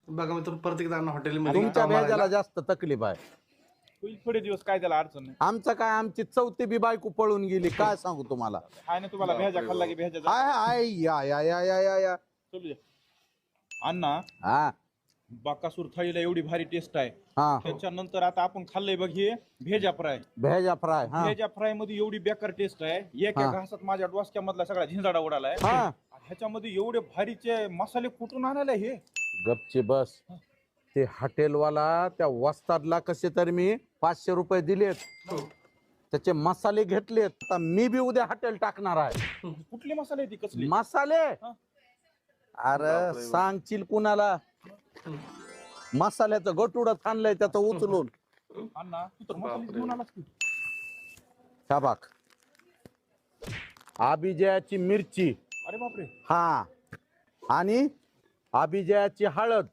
बघा मित्र परत एकदा हॉटेलमध्ये तुमच्या भेजाला जास्त तकलीफ आहे. होईल थोडे दिवस, काय त्याला अडचण नाही. आमचं काय, आमची चौथी बी बायको पळून गेली, काय सांगू तुम्हाला. हाय ना, तुम्हाला भेजा खाल्ला की भेजा आय आय या या या या या या चलू द्या. अण्णा, हा बाकासूर थाळीला एवढी भारी टेस्ट आहे. हा त्याच्यानंतर आता आपण खाल्लंय बघ हे भेजा फ्राय. भेजा फ्राय. हा भेजा फ्राय मध्ये एवढी बेकार टेस्ट आहे, एका घासात माझ्या डोसक्यामधला सगळा झिंजाडा उडालाय. हा ह्याच्यामध्ये एवढे भारीचे मसाले कुठून आणायला हे. गपचे बस. ते हॉटेलवाला त्या वस्तादला कसे तरी मी 500 रुपये दिलेत, त्याचे मसाले घेतलेत. आता मी बी उद्या हॉटेल टाकणार आहे. कुठले मसाले आहेत ती, कसले मसाले? अरे सांगशील कुणाला, मसाल्याचं गटुडच आणलंय त्याचं उचलून. अण्णा तू तर मसाले घेऊन आलास की. शाबाक. अभिजयाची मिरची, अरे बापरे. हा, आणि अभिजयाची हळद,